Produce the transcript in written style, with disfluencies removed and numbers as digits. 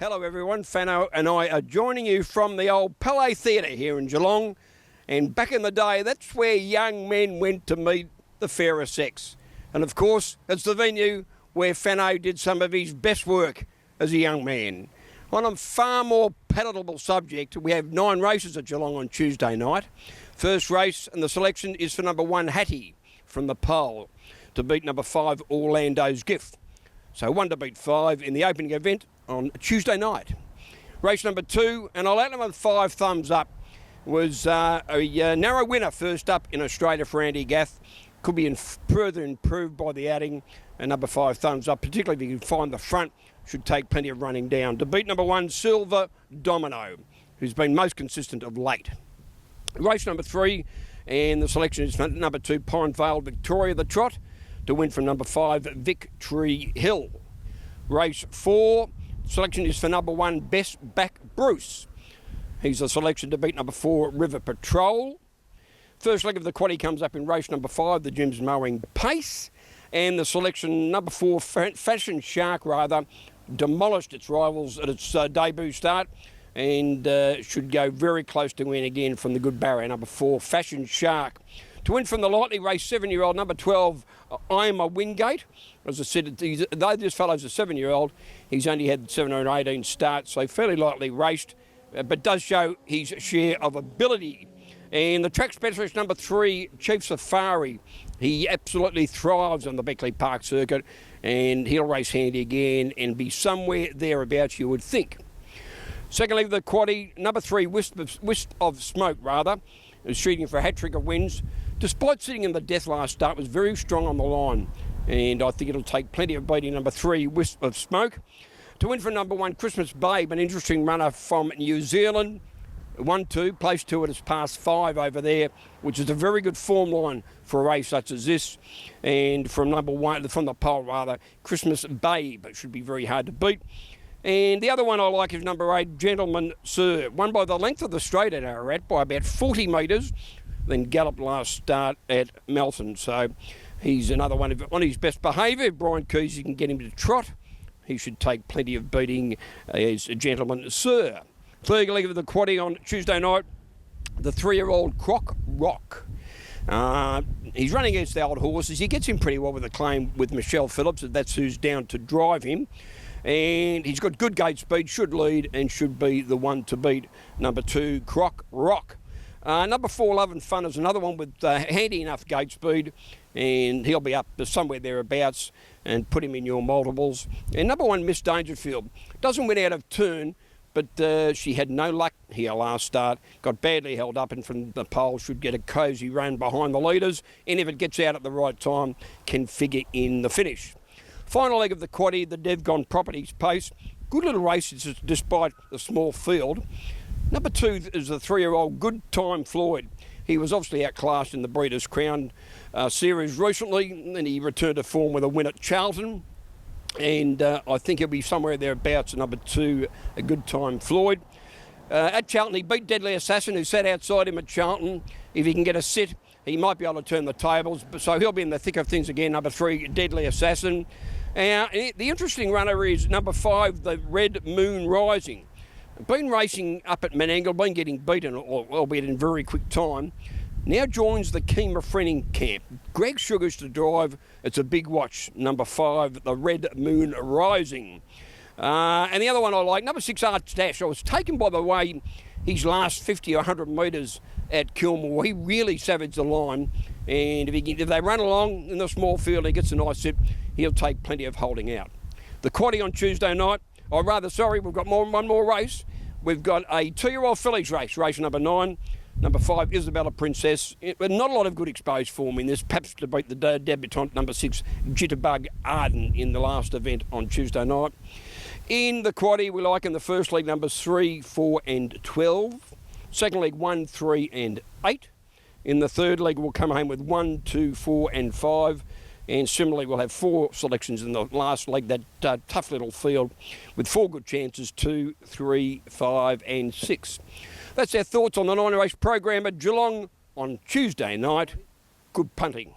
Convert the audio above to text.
Hello everyone, Fano and I are joining you from the old Palais Theatre here in Geelong. And back in the day, that's where young men went to meet the fairer sex. And of course, it's the venue where Fano did some of his best work as a young man. On a far more palatable subject, we have 9 races at Geelong on Tuesday night. First race and the selection is for number 1 Hattie from the pole to beat number 5 Orlando's Gift. So 1 to beat 5 in the opening event on Tuesday night. Race number 2, and I'll let them with 5 thumbs up, was a narrow winner first up in Australia for Andy Gath. Could be further improved by the outing, and number 5 thumbs up, particularly if you can find the front, should take plenty of running down. To beat number 1 Silver Domino, who's been most consistent of late. Race number 3, and the selection is for number 2 Pine Vale Victoria the Trot to win from number 5 Victory Hill. Race 4, selection is for number 1 Best Back Bruce. He's a selection to beat number 4 River Patrol. First leg of the quaddie comes up in race number 5, the Jim's Mowing Pace. And the selection number 4 Fashion Shark demolished its rivals at its debut start and should go very close to win again from the good barrier number 4 Fashion Shark. To win from the lightly raced 7-year-old number 12 I'm a Wingate. As I said, though this fellow's a 7-year-old, he's only had 7 or 18 starts, so fairly lightly raced, but does show his share of ability. And the track specialist number 3 Chief Safari, he absolutely thrives on the Beckley Park circuit, and he'll race handy again and be somewhere thereabouts, you would think. Second leg of the quaddie, number 3 Wisp of Smoke is shooting for a hat-trick of wins. Despite sitting in the death last start, was very strong on the line, and I think it'll take plenty of beating number 3 Wisp of Smoke. To win for number 1 Christmas Babe, an interesting runner from New Zealand. 1-2, place 2 at its past 5 over there, which is a very good form line for a race such as this. And from number 1, from the pole Christmas Babe, it should be very hard to beat. And the other one I like is number 8, Gentleman Sir, won by the length of the straight at Ararat by about 40 metres, then galloped last start at Melton. So he's another one on his best behaviour. If Brian Keys can get him to trot, he should take plenty of beating as a Gentleman Sir. Third leg of the quaddie on Tuesday night, the 3-year-old Croc Rock. He's running against the old horses. He gets in pretty well with a claim with Michelle Phillips. That's who's down to drive him. And he's got good gate speed, should lead and should be the one to beat number 2 Croc Rock. Number 4 Love and Fun is another one with handy enough gate speed, and he'll be up somewhere thereabouts, and put him in your multiples. And number 1 Miss Dangerfield doesn't win out of turn, but she had no luck here last start, got badly held up, and from the pole should get a cosy run behind the leaders, and if it gets out at the right time, can figure in the finish. Final leg of the quaddie, the Devgon Properties Pace. Good little race despite the small field. Number 2 is the 3-year-old Good Time Floyd. He was obviously outclassed in the Breeders' Crown series recently, and he returned to form with a win at Charlton. And I think he'll be somewhere thereabouts at number 2, a Good Time Floyd. At Charlton, he beat Deadly Assassin, who sat outside him at Charlton. If he can get a sit, he might be able to turn the tables. So he'll be in the thick of things again, number 3, Deadly Assassin. The interesting runner is number 5, the Red Moon Rising. Been racing up at Menangle, been getting beaten, albeit in very quick time. Now joins the Kemah Frenning camp. Greg Sugars to drive. It's a big watch. Number 5, the Red Moon Rising. And the other one I like, number 6, Arch Dash. I was taken by the way his last 50 or 100 metres at Kilmore. He really savaged the line. And if they run along in the small field, he gets a nice sit, he'll take plenty of holding out. The quaddie on Tuesday night, we've got one more race. We've got a 2-year-old fillies race, race number 9. Number 5, Isabella Princess. But not a lot of good exposed form in this, perhaps to beat the debutante number 6, Jitterbug Arden in the last event on Tuesday night. In the quaddie, we like in the first leg numbers 3, 4 and 12. Second leg 1, 3 and 8. In the third leg, we'll come home with 1, 2, 4 and 5. And similarly, we'll have 4 selections in the last leg, that tough little field, with 4 good chances, 2, 3, 5 and 6. That's our thoughts on the 9 race program at Geelong on Tuesday night. Good punting.